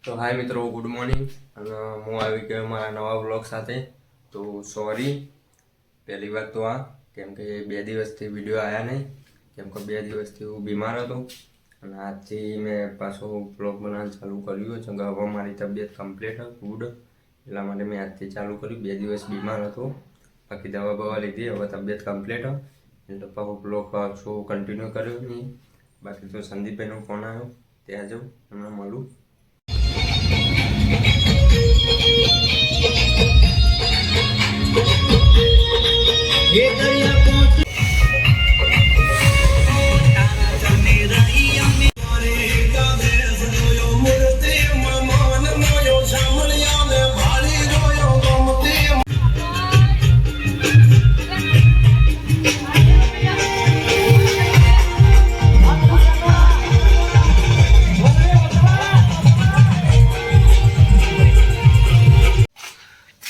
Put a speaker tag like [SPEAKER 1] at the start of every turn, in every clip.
[SPEAKER 1] તો હાય મિત્રો, good morning. અને હું આવી ગયો મારા નવા બ્લોગ સાથે. તો સોરી પહેલી વાત તો આ કેમ કે 2 દિવસથી વિડીયો આવ્યા નહીં, કેમ કે 2 દિવસથી હું બીમાર હતો. અને આજથી મેં પાછો બ્લોગ બનાવવાનું ચાલુ કર્યું છે. હવે મારી તબિયત કમ્પ્લીટ ગુડ, એટલા માટે મેં આજથી ચાલુ કર્યું. 2 દિવસ બીમાર હતો, બાકી દવા બવા લીધી, હવે તબિયત કમ્પ્લીટ એટલે પાછો બ્લોગ પાછો કન્ટિન્યુ કર્યો નહીં. બાકી તો સંદીપભાઈનો ફોન આવ્યો, ત્યાં જાઉં હમણાં મળું.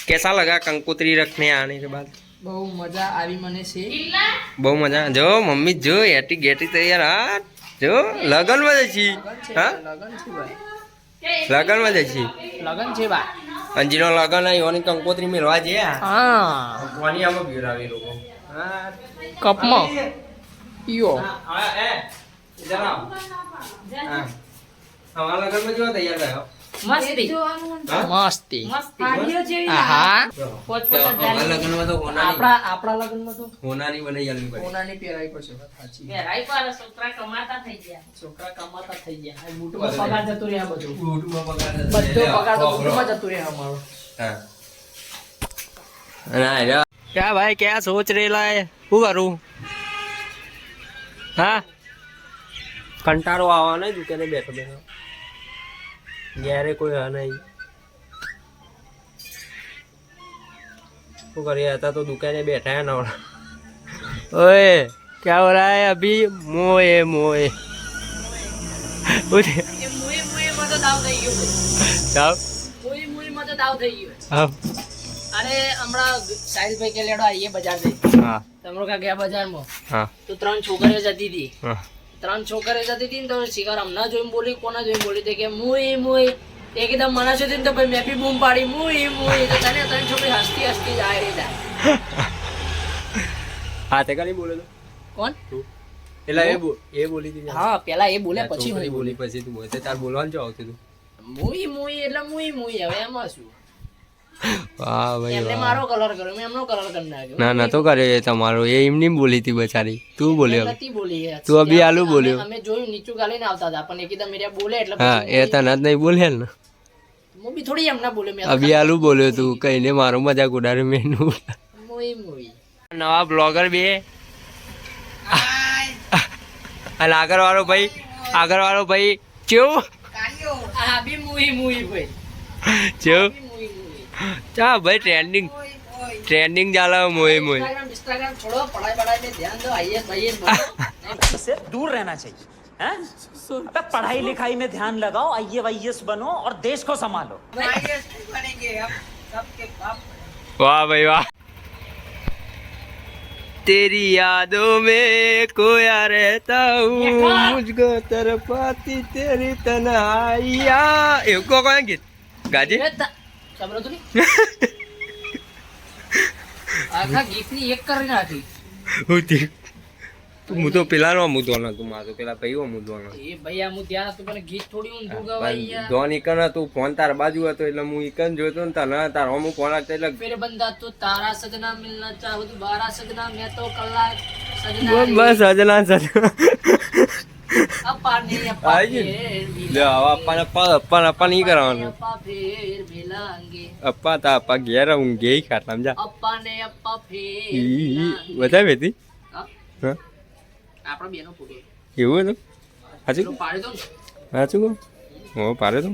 [SPEAKER 1] कैसा लगा कंकोत्री रखने आने के बाद?
[SPEAKER 2] बहुत मजा આવી મને છે.
[SPEAKER 1] બહુ મજા. જો મમ્મી જો એટી ગેટી તૈયાર. હા જો લગન માં જઈ. હા
[SPEAKER 2] લગન છે ભાઈ,
[SPEAKER 1] લગન માં જઈ.
[SPEAKER 2] લગન છે ભાઈ.
[SPEAKER 1] અંજીનો લગન આવ્યો અને કંકોત્રી મેળવા છે.
[SPEAKER 2] હા
[SPEAKER 1] કોની આમાં બિરાવી લોકો. હા
[SPEAKER 2] કપમાં ઈયો
[SPEAKER 1] જરા હા અમારા લગન માં જો તૈયાર થયો.
[SPEAKER 2] મસ્તી મસ્તી
[SPEAKER 1] આપણા લગનમાં તો
[SPEAKER 2] આપણા લગનમાં તો
[SPEAKER 1] હોનાની બનાવી આલવી પડે.
[SPEAKER 2] કોનાની પહેરાઈ પડશે. સાચી છોકરા કમાતા થઈ ગયા. આ બૂટમાં પગાર જતો રહે. આ બધું
[SPEAKER 1] બૂટમાં પગાર
[SPEAKER 2] બધો પગાર તો બૂટમાં જતો રહે અમારો.
[SPEAKER 1] हाँ क्या भाई, क्या सोच रेला है? શું કરું? હા કંટાળો આવા નહીં દુકાને બેઠો બેઠો. ઘેરે કોઈ હા નહીં. શું કરીએ, હતા તો દુકાને બેઠા है ना. ओए क्या हो रहा है अभी? मोए मोए
[SPEAKER 2] મુઈ માં તો દાવ થઈ ગયો.
[SPEAKER 1] જાવ
[SPEAKER 2] મુઈ માં તો દાવ થઈ ગયો.
[SPEAKER 1] હા
[SPEAKER 2] અરે હમણાં સાહિલભાઈ કે લેડો આઈએ બજાર જઈ.
[SPEAKER 1] હા
[SPEAKER 2] તમરો કા ગયા બજારમાં
[SPEAKER 1] હા
[SPEAKER 2] તો 3 છોકરીઓ જતી હતી.
[SPEAKER 1] હા
[SPEAKER 2] 3 છોકરીઓ જતી હતી ને તો શિકાર હમણાં જોઈને બોલી, કોના જોઈને બોલી તે કે મુઈ મુઈ. એકદમ મના છે ને તો ભાઈ મેં બી બૂમ પાડી મુઈ મુઈ. તો તને 3 છોકરી હસતી હસતી જાય રે જાય.
[SPEAKER 1] હા તે કઈ બોલે તો
[SPEAKER 2] કોણ?
[SPEAKER 1] એટલે એ બોલી હતી.
[SPEAKER 2] હા પેલા એ બોલે પછી હું
[SPEAKER 1] બોલી પછી તું બોલતે તાર બોલવાનું જો આવતું તું.
[SPEAKER 2] મુઈ મુઈ એટલે મુઈ મુઈ. હવે એમાં શું?
[SPEAKER 1] વાહ ભાઈ
[SPEAKER 2] એમને
[SPEAKER 1] વાહ.
[SPEAKER 2] મારો કલર કર્યો, મેં એમનો કલર કરી નાખ્યો.
[SPEAKER 1] ના ના તો કરે તમારો એ એમની બોલી હતી બચારી. તું બોલ્યો
[SPEAKER 2] નથી બોલી.
[SPEAKER 1] તું અભી આલુ બોલ્યો.
[SPEAKER 2] અમે જોયું નીચું ગાલીને આવતા હતા પણ એકદમ મેરિયા બોલે એટલે
[SPEAKER 1] હા એ તને જ નહીં બોલે ને.
[SPEAKER 2] હું બી થોડી એમના બોલે. મેં
[SPEAKER 1] અભી આલુ બોલ્યો તું કહીને મારો મજાક ઉડાડ્યો મેનું.
[SPEAKER 2] મુઈ મુઈ.
[SPEAKER 1] નવા બ્લોગર બે અને આગળ વાળો ભાઈ કેવું
[SPEAKER 2] આ બી મુઈ મુઈ ભાઈ.
[SPEAKER 1] કેવું
[SPEAKER 2] મુઈ મુઈ.
[SPEAKER 1] ચા ભાઈ ટ્રેન્ડિંગ ચાલે મોય મોય.
[SPEAKER 2] इंस्टाग्राम छोड़ो, पढ़ाई पढ़ाई में ध्यान दो. आईएएस आईएएस बनो.
[SPEAKER 3] से दूर रहना चाहिए हैं? अबे पढ़ाई लिखाई में ध्यान लगाओ, आईएएस बनो और देश को संभालो.
[SPEAKER 2] आईएएस बनेंगे हम सबके बाप.
[SPEAKER 1] वाह भाई वाह. तेरी यादों में खोया रहता हूँ, मुझको तरपाती तेरी तन्हाइयाँ. એવું કોઈ ગીત ગાજે
[SPEAKER 2] સાંભળો તો નહીં. આખા ગીતની એક કરી નાખી.
[SPEAKER 1] હોતી હું તો પેલાનો મુદવાનો તું મારો પેલા ભાઈઓ મુદવાનો.
[SPEAKER 2] એ ભાઈ આ હું ત્યાં હતું પણ ગીત થોડી ઊંધું ગવાઈ યાર.
[SPEAKER 1] ધોન ઈકન હતું, ફોન તાર બાજુ હતો એટલે હું ઈકન જોતો ને તને તાર અમુક ફોન આવતો એટલે
[SPEAKER 2] फिर बंदा तो तारा सजना मिलना चाहूँ तो 12 सजना मैं तो कल्ला सजना
[SPEAKER 1] બસ સજના સજના
[SPEAKER 2] अपाने
[SPEAKER 1] आई
[SPEAKER 2] अपा
[SPEAKER 1] जी.
[SPEAKER 2] फिर
[SPEAKER 1] લે હવે અપ્પા નહીં કરવાનું.
[SPEAKER 2] अपा फिर मिलांगे
[SPEAKER 1] અપ્પા તા અપ્પા ઘેર ઊંઘે ખાતા સમજા.
[SPEAKER 2] અપ્પાને અપ્પા ફેર
[SPEAKER 1] બતાવે હતી
[SPEAKER 2] હા
[SPEAKER 1] હા
[SPEAKER 2] આપણા બેનો ફોટો
[SPEAKER 1] એવું હતું સાચું
[SPEAKER 2] પેલો પાડી દો ને.
[SPEAKER 1] સાચું કહું હો પારે તો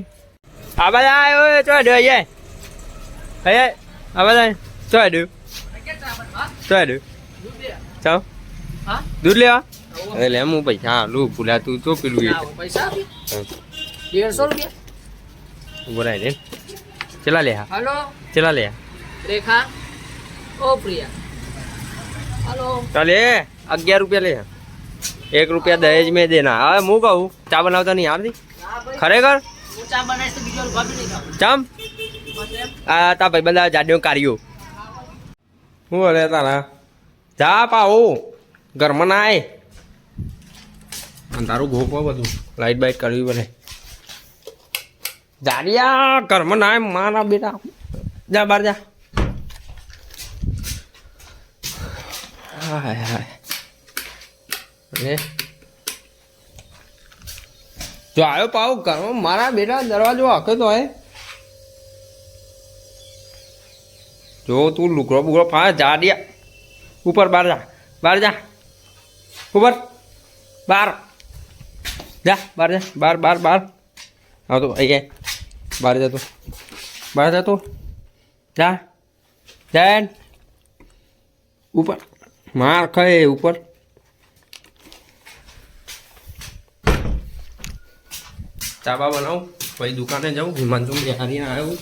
[SPEAKER 1] આ બધા આવ્યો ચો ડ્યો યે હે આ બધા ચો ડ્યો ચો ડ્યો
[SPEAKER 2] દૂધ દે.
[SPEAKER 1] ચાલ
[SPEAKER 2] હા
[SPEAKER 1] દૂધ લેવા એટલે હું પૈસા હાલું ભૂલા તું તો પેલું એ
[SPEAKER 2] ના, પૈસા આપી 150 રૂપિયા.
[SPEAKER 1] બોલાય ને ચલા લે હા
[SPEAKER 2] हेलो
[SPEAKER 1] ચલા લે
[SPEAKER 2] रेखा ओ प्रिया हेलो
[SPEAKER 1] ચાલે 11 રૂપિયા લે 1 रुपया दहेज में देना। हाँ मुँह कहूँ चा बनावता नहीं यार दी खरेखर
[SPEAKER 2] હું ચા બનાવીશ તો બીજો ઉભા બી નહીં ખાવું.
[SPEAKER 1] ચમ
[SPEAKER 2] બસ એમ.
[SPEAKER 1] આ તા ભાઈ બધા જાડ્યો કાર્યો હું અરે તારા જા પાઉ ઘરમાં ના આય તારું ગોપો બધું લાઈટ બાઈટ કરવી પડે જાડિયા ઘરમાં ના આય મારા બેટા જા બહાર જા હાય હાય જો આવ્યો પાઉ ઘરમાં મારા બેટા દરવાજો આખો તો હે જો તું લુકડો બુકડો ફા જાડિયા ઉપર બહાર જા ઉપર બહાર જા બહાર જા બહાર આવ તો અહીંયા બહાર જા તો જા ઉપર માર ખાય ઉપર ચાબા બનાવું પછી દુકાને જાઉં હિમાંશુ હારીને આવ્યું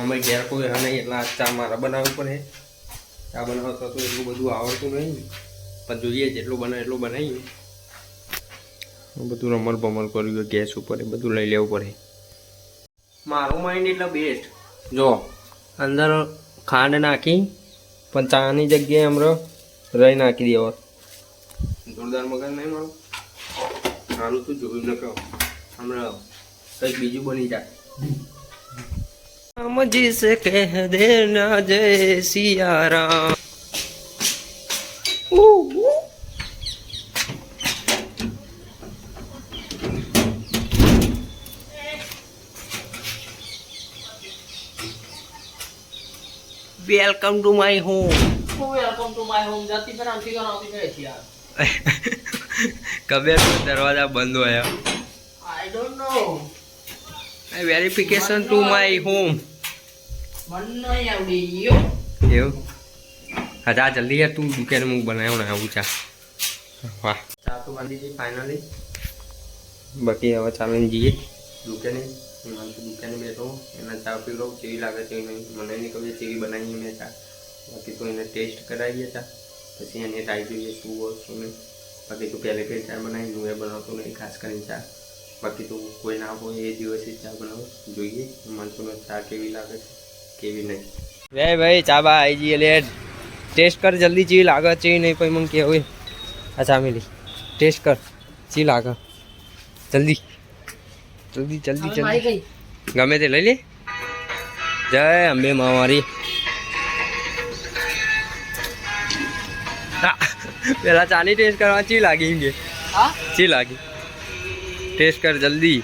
[SPEAKER 1] અમે ઘેર કોઈ નહીં એટલે આ ચા મારે બનાવવું પડે ચા બનાવતો તો એટલું બધું આવડતું નહીં પણ જોઈએ જેટલું બને એટલું બનાવીએ બધું રમલ ભમલ કર્યું ગેસ ઉપર એ બધું લઈ લેવું પડે મારું માઇન્ડ એટલે બેસ્ટ જો અંદર ખાંડ નાખી પણ ચાની જગ્યાએ હમણાં રહી નાખી દેવા જોરદાર મગજ નહીં મારું સારું તું જોયું ન કહો હમણાં કંઈક બીજું બની જાય हम जिसे कह देना जय Siya Ram welcome to my home
[SPEAKER 2] welcome to my home. જાતી પર આમથી આવતી રહે છે યાર.
[SPEAKER 1] कबे दरवाजा बंद होया
[SPEAKER 2] I don't know.
[SPEAKER 1] Verification to my home
[SPEAKER 2] મન નહીં આવડી યો.
[SPEAKER 1] એવું હા જા જલ્દી યાર તું દુકાને મુખ બનાવ્યો ને આવું ચા વાહ ચા તો બાંધી ગઈ ફાઇનલી બાકી હવે ચાલીને જઈએ દુકાને દુકાને બેઠો એના ચા પી લઉં કેવી લાગે છે નહીં મને નહીં ખબર કેવી બનાવીએ મેં ચા બાકી તો એને ટેસ્ટ કરાવીએ ચા પછી એને ટ્રાઈ જોઈએ શું હોય શું નહીં બાકી તો પહેલે કઈ ચા બનાવી હું એ બનાવતો નહીં ખાસ કરીને ચા બાકી તો કોઈ ના હોય એ દિવસે ચા બનાવો જોઈએ માનસુનો ચા કેવી લાગે છે કેવી નહીં વે ભાઈ ચા બા આવી જઈએ લેટ ટેસ્ટ કર જલ્દી ચી લાગે છે નહીં પછી મને કે હોય અચ્છા મિલી ટેસ્ટ કર ચી લાગે જલ્દી જલ્દી જલ્દી
[SPEAKER 2] હવે મારી
[SPEAKER 1] જલ્દી
[SPEAKER 2] ગઈ.
[SPEAKER 1] ગમે તે લઈ લે જય અંબે મારી પેલા ચાની ટેસ્ટ કરવા ચી લાગી એમ કે
[SPEAKER 2] હા
[SPEAKER 1] ચી લાગી ટેસ્ટ કર જલ્દી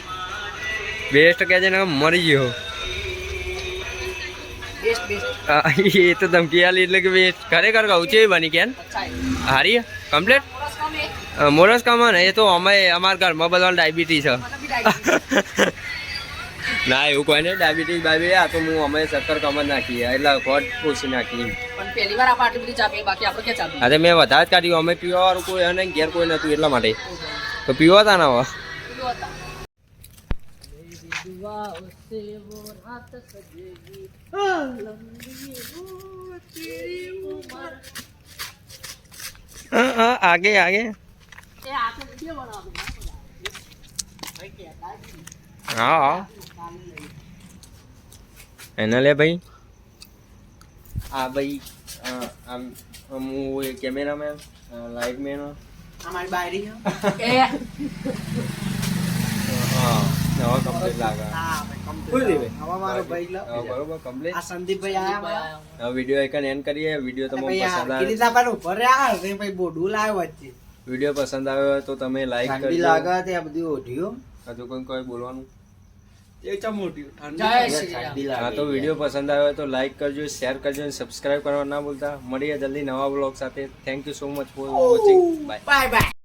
[SPEAKER 1] બેસ્ટ કહે છે ને મરી ગયો
[SPEAKER 2] બેસ્ટ બેસ્ટ.
[SPEAKER 1] એ તો ધમકી આલી એટલે કે બેસ્ટ ખરેખર કહું છે બની કેન
[SPEAKER 2] અચ્છા
[SPEAKER 1] હારી કમ્પ્લીટ
[SPEAKER 2] સરસ કામ એ.
[SPEAKER 1] મોરસ કામા ને એ તો અમે અમારા ઘરમાં બધાને ડાયાબિટીસ છે
[SPEAKER 2] મને બી ડાયબિટીસ.
[SPEAKER 1] ના એવું કોઈ નહીં ડાયાબિટીસ બાબી આ તો હું અમે શક્કર કમ જ નાખીએ એટલે ખોટ ઓછી નાખી
[SPEAKER 2] પણ પહેલી વાર આપણે આટલી બધી ચા પીએ બાકી આપણે ક્યાં ચા પીએ.
[SPEAKER 1] અરે મેં વધારે જ કાઢ્યું અમે પીવા વાળું કોઈ અને ઘેર કોઈ નતું એટલા માટે તો પીવા હતા ને હવે
[SPEAKER 2] પીવો હતા. मेरी दुआओं से वो रात सजेगी लंबी वो तेरी उम्र.
[SPEAKER 1] हाँ हाँ आगे आगे
[SPEAKER 2] એ આખો વિડિયો બનાવો ના ભાઈ કે દાદી
[SPEAKER 1] हाँ हाँ એના લે ભાઈ આ ભાઈ આમ હું એ કેમેરામેન લાઇટમેન
[SPEAKER 2] અમારી બાયરી એ
[SPEAKER 1] હા નવા કમ્પ્લીટ લાગે
[SPEAKER 2] હા ભાઈ
[SPEAKER 4] બોલી ભાઈ હવે મારો ભાઈ લો
[SPEAKER 1] બરોબર કમ્પ્લીટ
[SPEAKER 4] આ સંદીપભાઈ આયા
[SPEAKER 1] હવે વિડીયો એકન એન્ડ કરીએ વિડીયો તમને
[SPEAKER 4] ભાઈ
[SPEAKER 1] પસંદ
[SPEAKER 4] આ
[SPEAKER 1] આવે
[SPEAKER 4] કિરીટા પર ઉપર આ તે ભાઈ બોડું લાવ્યો વચ્ચે
[SPEAKER 1] વિડીયો પસંદ આવ્યો હોય તો તમે લાઈક
[SPEAKER 4] ઠંડી
[SPEAKER 1] કરજો
[SPEAKER 4] લાગે તે આ બધી ઓઢિયો
[SPEAKER 1] હજુ કોઈ બોલવાનું
[SPEAKER 4] એ ચમોટ્યું
[SPEAKER 2] જય શ્રી રામ.
[SPEAKER 4] ઠંડી
[SPEAKER 1] હા
[SPEAKER 4] લાગે
[SPEAKER 1] તો વિડીયો પસંદ આવ્યો હોય તો લાઈક કરજો શેર કરજો અને સબસ્ક્રાઇબ કરવા ના ભૂલતા મળીએ જલ્દી નવા બ્લોગ સાથે thank you so much for watching bye
[SPEAKER 4] bye bye